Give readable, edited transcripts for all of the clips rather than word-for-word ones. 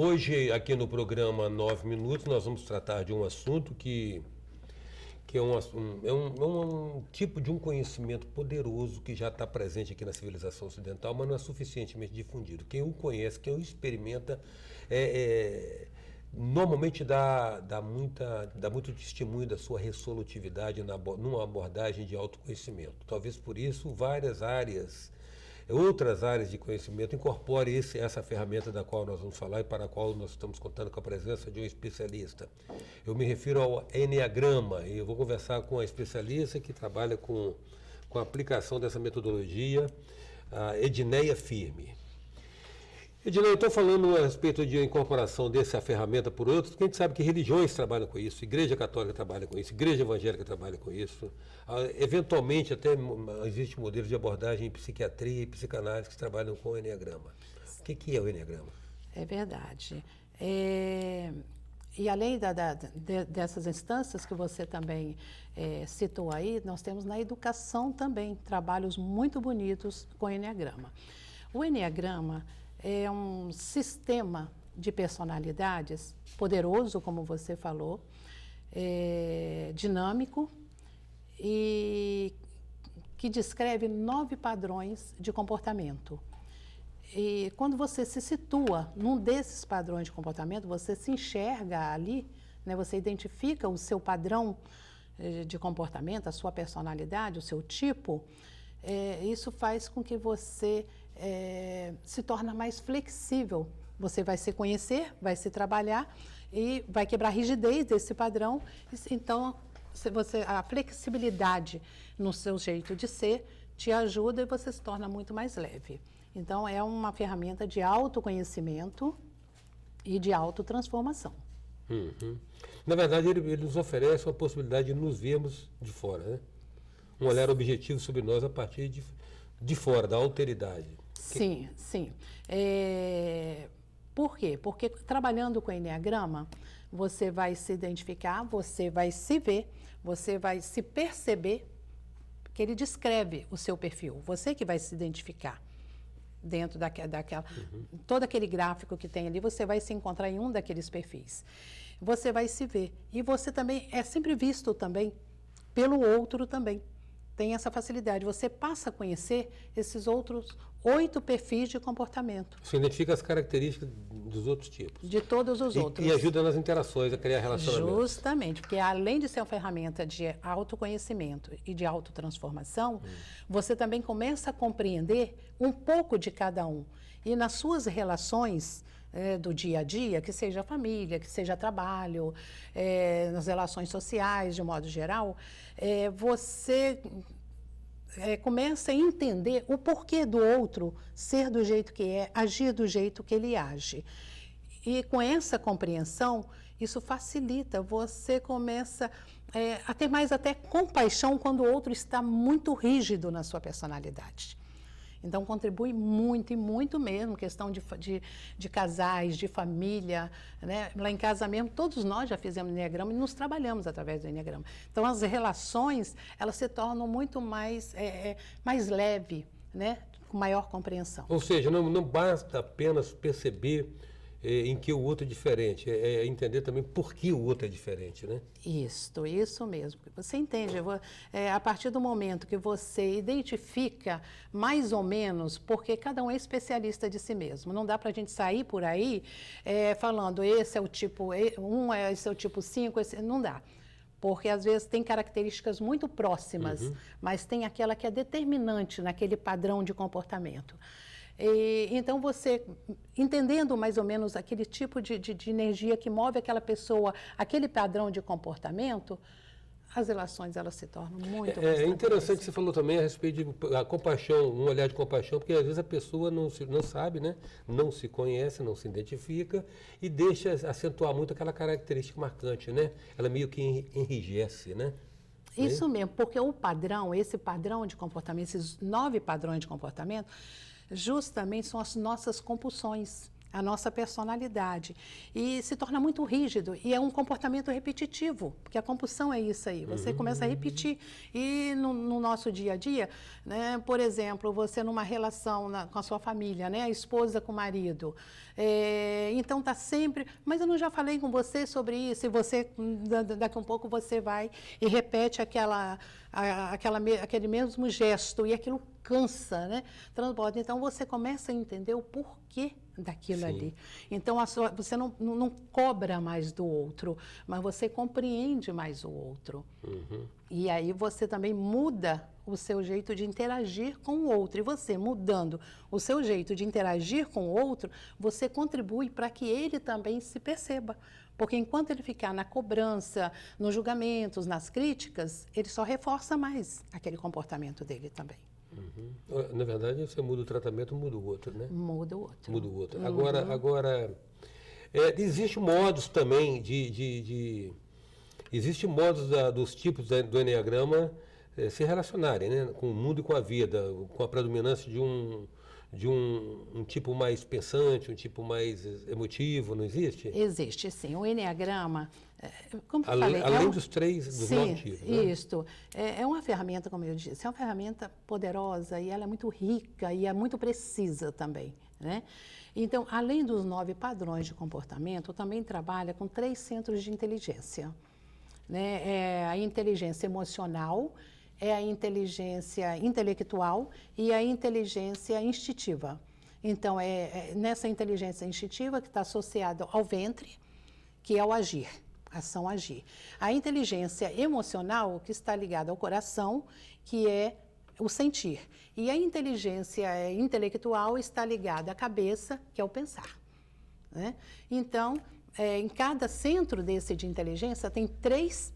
Hoje, aqui no programa 9 Minutos, nós vamos tratar de um assunto que é um tipo de um conhecimento poderoso que já está presente aqui na civilização ocidental, mas não é suficientemente difundido. Quem o conhece, quem o experimenta, normalmente dá muito testemunho da sua resolutividade numa abordagem de autoconhecimento. Talvez por isso outras áreas de conhecimento incorporem essa ferramenta da qual nós vamos falar e para a qual nós estamos contando com a presença de um especialista. Eu me refiro ao Enneagrama e eu vou conversar com a especialista que trabalha com a aplicação dessa metodologia, a Edneia Firme. Edneia, eu estou falando a respeito de incorporação dessa ferramenta por outros, porque a gente sabe que religiões trabalham com isso, Igreja Católica trabalha com isso, Igreja Evangélica trabalha com isso. Eventualmente até existe modelos de abordagem em psiquiatria e psicanálise que trabalham com o Enneagrama. O que é o Enneagrama? É verdade. E além dessas instâncias que você também citou aí, nós temos na educação também trabalhos muito bonitos com o Enneagrama. O Enneagrama é um sistema de personalidades poderoso, como você falou, dinâmico e que descreve 9 padrões de comportamento. E quando você se situa num desses padrões de comportamento, você se enxerga ali, né, você identifica o seu padrão de comportamento, a sua personalidade, o seu tipo, isso faz com que você se torne mais flexível. Você vai se conhecer, vai se trabalhar e vai quebrar a rigidez desse padrão. Então, a flexibilidade no seu jeito de ser te ajuda e você se torna muito mais leve. Então, é uma ferramenta de autoconhecimento e de autotransformação. Uhum. Na verdade, ele nos oferece a possibilidade de nos vermos de fora, né? Um olhar objetivo sobre nós a partir de fora, da alteridade. Sim, sim. Por quê? Porque trabalhando com o Enneagrama, você vai se identificar, você vai se ver, você vai se perceber, que ele descreve o seu perfil. Você que vai se identificar dentro daquela... Todo aquele gráfico que tem ali, você vai se encontrar em um daqueles perfis. Você vai se ver. E você também é sempre visto também pelo outro também. Tem essa facilidade. Você passa a conhecer esses outros 8 perfis de comportamento. Você identifica as características dos outros tipos. De todos os outros. E ajuda nas interações, a criar relacionamentos. Justamente, porque além de ser uma ferramenta de autoconhecimento e de autotransformação, você também começa a compreender um pouco de cada um. E nas suas relações do dia a dia, que seja família, que seja trabalho, nas relações sociais, de modo geral, você começa a entender o porquê do outro ser do jeito que é, agir do jeito que ele age. E com essa compreensão, isso facilita, você começa a ter mais até compaixão quando o outro está muito rígido na sua personalidade. Então, contribui muito, e muito mesmo, questão de casais, de família, né? Lá em casa mesmo, todos nós já fizemos Enneagrama e nos trabalhamos através do Enneagrama. Então, as relações, elas se tornam muito mais leve, né? Com maior compreensão. Ou seja, não basta apenas perceber em que o outro é diferente, é entender também por que o outro é diferente, né? Isso mesmo. Você entende, a partir do momento que você identifica mais ou menos, porque cada um é especialista de si mesmo, não dá para a gente sair por aí falando, esse é o tipo 1, esse é o tipo 5, não dá. Porque às vezes tem características muito próximas, mas tem aquela que é determinante naquele padrão de comportamento. Então, você, entendendo mais ou menos aquele tipo de energia que move aquela pessoa, aquele padrão de comportamento, as relações elas se tornam muito mais interessante que você falou também a respeito da compaixão, um olhar de compaixão, porque às vezes a pessoa não sabe, né? Não se conhece, não se identifica e deixa acentuar muito aquela característica marcante, né? Ela meio que enrijece, né? Isso mesmo, porque o padrão, esse padrão de comportamento, esses 9 padrões de comportamento, justamente são as nossas compulsões, a nossa personalidade. E se torna muito rígido. E é um comportamento repetitivo, porque a compulsão é isso aí. Você começa a repetir. E no nosso dia a dia, né, por exemplo, você numa relação com a sua família, né, a esposa com o marido. Então está sempre... Mas eu não já falei com você sobre isso? E você, daqui a um pouco, você vai e repete aquele mesmo gesto. E aquilo cansa, né? Transborda. Então você começa a entender o porquê daquilo ali. Então você não cobra mais do outro, mas você compreende mais o outro. E aí você também muda o seu jeito de interagir com o outro. E você mudando o seu jeito de interagir com o outro, você contribui para que ele também se perceba. Porque enquanto ele ficar na cobrança, nos julgamentos, nas críticas, ele só reforça mais aquele comportamento dele também. Na verdade, você muda o tratamento, muda o outro, né? Muda o outro. Muda o outro. Agora existe modos também existe modos dos tipos do Enneagrama se relacionarem, né? Com o mundo e com a vida, com a predominância de um tipo mais pensante, um tipo mais emotivo, não existe? Existe, sim. O Enneagrama, como eu além, falei... Além dos 9 tipos, né? Isso. É uma ferramenta, como eu disse, é uma ferramenta poderosa e ela é muito rica e é muito precisa também, né? Então, além dos 9 padrões de comportamento, também trabalha com 3 centros de inteligência, né? É a inteligência emocional, é a inteligência intelectual e a inteligência instintiva. Então, nessa inteligência instintiva que está associada ao ventre, que é o agir, ação-agir. A inteligência emocional, que está ligada ao coração, que é o sentir. E a inteligência intelectual está ligada à cabeça, que é o pensar, né? Então, em cada centro desse de inteligência tem 3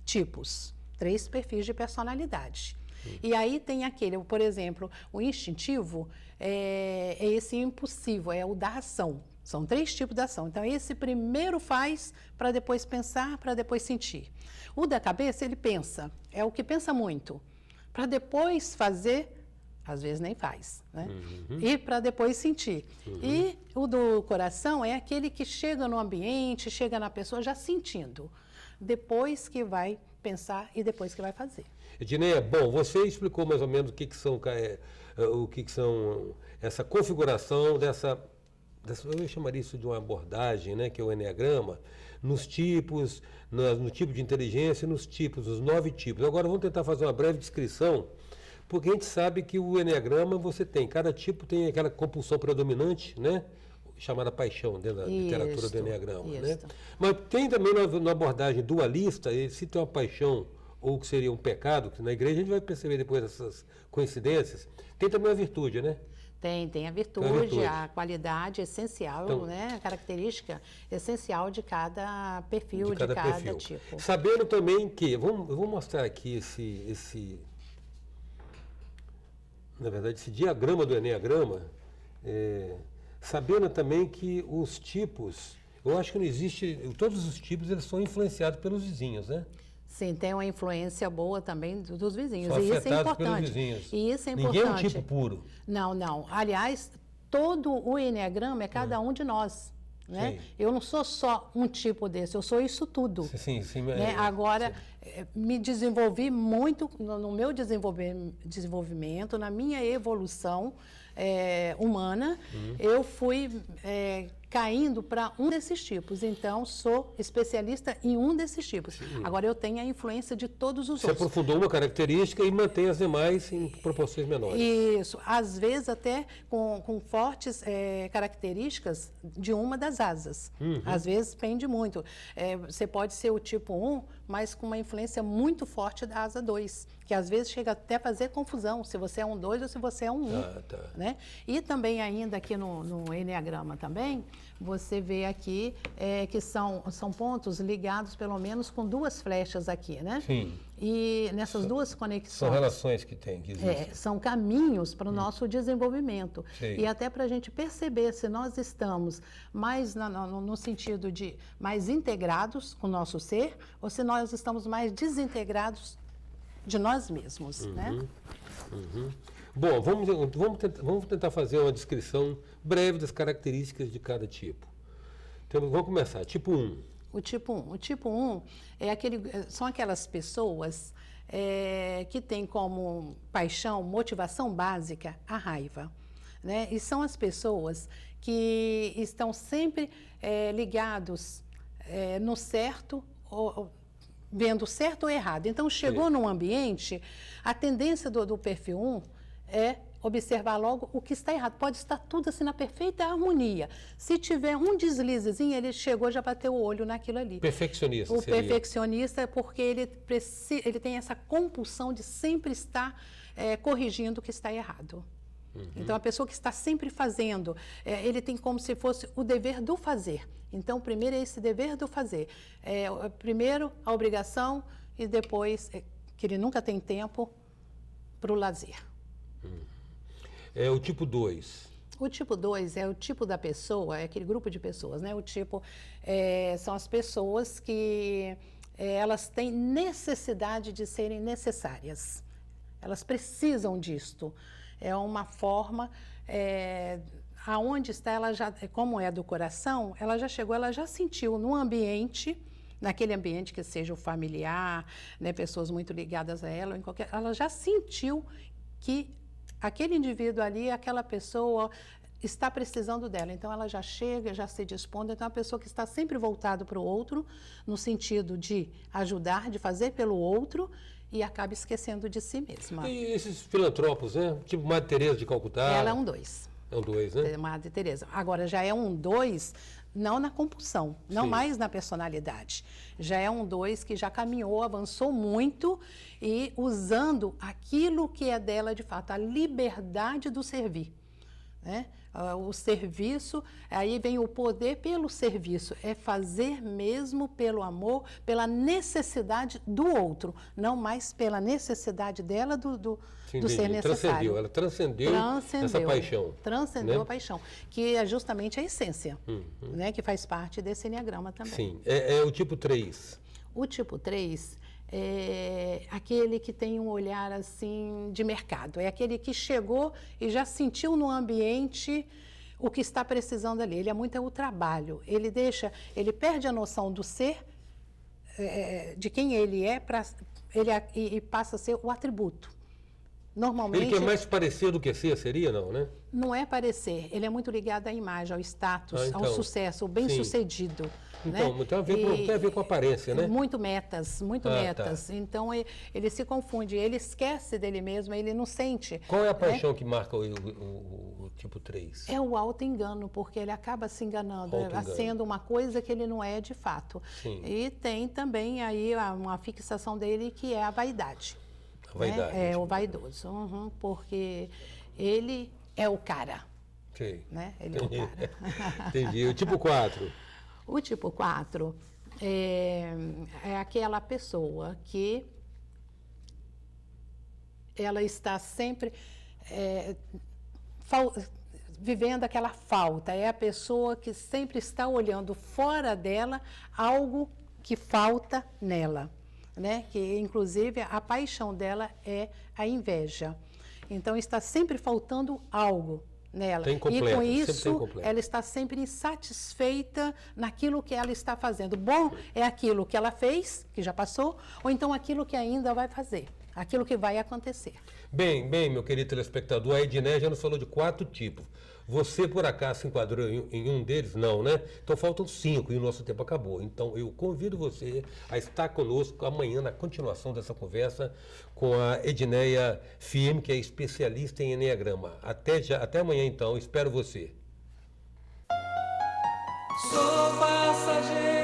tipos. 3 perfis de personalidade. E aí tem aquele, por exemplo, o instintivo é esse impulsivo, é o da ação. São 3 tipos de ação. Então, esse primeiro faz para depois pensar, para depois sentir. O da cabeça, ele pensa, é o que pensa muito. Para depois fazer, às vezes nem faz, né? E para depois sentir. E o do coração é aquele que chega no ambiente, chega na pessoa já sentindo. Depois que vai pensar e depois que vai fazer. Edneia, bom, você explicou mais ou menos o que são essa configuração dessa, eu chamaria isso de uma abordagem, né, que é o Enneagrama, nos tipos, no tipo de inteligência, nos tipos, os 9 tipos. Agora vamos tentar fazer uma breve descrição, porque a gente sabe que o Enneagrama cada tipo tem aquela compulsão predominante, né? Chamada paixão dentro da literatura do Enneagrama, né? Mas tem também na abordagem dualista, se tem uma paixão ou que seria um pecado, que na igreja a gente vai perceber depois dessas coincidências, tem também a virtude, né? Tem a virtude, a qualidade essencial, então, né? A característica essencial de cada perfil, de cada tipo. Sabendo também que, eu vou mostrar aqui na verdade, esse diagrama do Enneagrama, sabendo também que os tipos, eu acho que não existe, todos os tipos eles são influenciados pelos vizinhos, né? Sim, tem uma influência boa também dos vizinhos. São e isso é importante. Pelos vizinhos. E isso é importante. Ninguém é um tipo puro. Não. Aliás, todo o Enneagrama é cada um de nós. Né? Eu não sou só um tipo desse, eu sou isso tudo. Sim. Né? Agora, me desenvolvi muito no meu desenvolvimento, na minha evolução humana, eu fui caindo para um desses tipos. Então, sou especialista em um desses tipos. Sim. Agora, eu tenho a influência de todos os outros. Você aprofundou uma característica e mantém as demais em proporções menores. Isso. Às vezes, até com fortes características de uma das asas. Às vezes, pende muito. Você pode ser o tipo 1, mas com uma influência muito forte da asa 2, que às vezes chega até a fazer confusão, se você é um 2 ou se você é um 1. Né? E também ainda aqui no Enneagrama também, você vê aqui que são pontos ligados pelo menos com 2 flechas aqui, né? Sim. E nessas 2 conexões... São relações que existem. São caminhos para o nosso desenvolvimento. Sim. E até para a gente perceber se nós estamos mais no sentido de mais integrados com o nosso ser ou se nós estamos mais desintegrados de nós mesmos, né? Bom, vamos tentar fazer uma descrição breve das características de cada tipo. Então, vamos começar. Tipo 1. O tipo 1. O tipo 1 são aquelas pessoas que têm como paixão, motivação básica, a raiva. Né? E são as pessoas que estão sempre ligados no certo, vendo certo ou errado. Então, chegou num ambiente, a tendência do perfil 1 é observar logo o que está errado. Pode estar tudo assim na perfeita harmonia. Se tiver um deslizezinho, ele chegou, já bateu o olho naquilo ali. Perfeccionista O seria. Perfeccionista é porque ele tem essa compulsão de sempre estar corrigindo o que está errado. Então, a pessoa que está sempre fazendo, ele tem como se fosse o dever do fazer. Então, primeiro é esse dever do fazer. Primeiro, a obrigação e depois, que ele nunca tem tempo para o lazer. É o tipo 2. O tipo 2 é o tipo da pessoa, é aquele grupo de pessoas, né? O tipo são as pessoas que elas têm necessidade de serem necessárias. Elas precisam disto. É uma forma, aonde está, ela já, como é do coração, ela já chegou, ela já sentiu no ambiente, naquele ambiente que seja o familiar, né, pessoas muito ligadas a ela, ela já sentiu que aquele indivíduo ali, aquela pessoa está precisando dela. Então, ela já chega, já se dispõe. Então, é uma pessoa que está sempre voltada para o outro, no sentido de ajudar, de fazer pelo outro, e acaba esquecendo de si mesma. E esses filantropos, né? Tipo Madre Teresa de Calcutá. Ela é um 2. É um 2, né? Madre Teresa. Agora, já é um 2, não na compulsão, não mais na personalidade. Já é um 2 que já caminhou, avançou muito e usando aquilo que é dela de fato, a liberdade do servir. Né? O serviço, aí vem o poder pelo serviço, é fazer mesmo pelo amor, pela necessidade do outro, não mais pela necessidade dela do ser necessário. Ela transcendeu essa paixão. Transcendeu, né? a paixão, que é justamente a essência, né? Que faz parte desse enneagrama também. Sim, é o tipo 3. O tipo 3 é aquele que tem um olhar assim de mercado, é aquele que chegou e já sentiu no ambiente o que está precisando ali. Ele é muito o trabalho, ele perde a noção do ser, de quem ele é, e passa a ser o atributo. Normalmente, ele quer mais parecer do que ser, seria, não, né? Não é parecer, ele é muito ligado à imagem, ao status, então, ao sucesso, ao bem-sucedido. Então, né? Tem a ver com aparência, né? Muito metas. Tá. Então, ele se confunde, ele esquece dele mesmo, ele não sente. Qual é a paixão que marca o tipo 3? É o auto-engano, porque ele acaba se enganando, sendo uma coisa que ele não é de fato. Sim. E tem também aí uma fixação dele que é a vaidade. A vaidade. Né? É o vaidoso, porque ele é o cara. Okay. Né? Ele é o cara. Entendi. O tipo 4? O tipo 4 é aquela pessoa que ela está sempre vivendo aquela falta. É a pessoa que sempre está olhando fora dela algo que falta nela. Né? Que, inclusive, a paixão dela é a inveja. Então, está sempre faltando algo nela. E com isso, ela está sempre insatisfeita naquilo que ela está fazendo. Bom é aquilo que ela fez, que já passou, ou então aquilo que ainda vai fazer, aquilo que vai acontecer. Bem, meu querido telespectador, a Edneia já nos falou de 4 tipos. Você, por acaso, se enquadrou em um deles? Não, né? Então, faltam 5 e o nosso tempo acabou. Então, eu convido você a estar conosco amanhã na continuação dessa conversa com a Edneia Firme, que é especialista em enneagrama. Até amanhã, então. Espero você. Sou passageiro.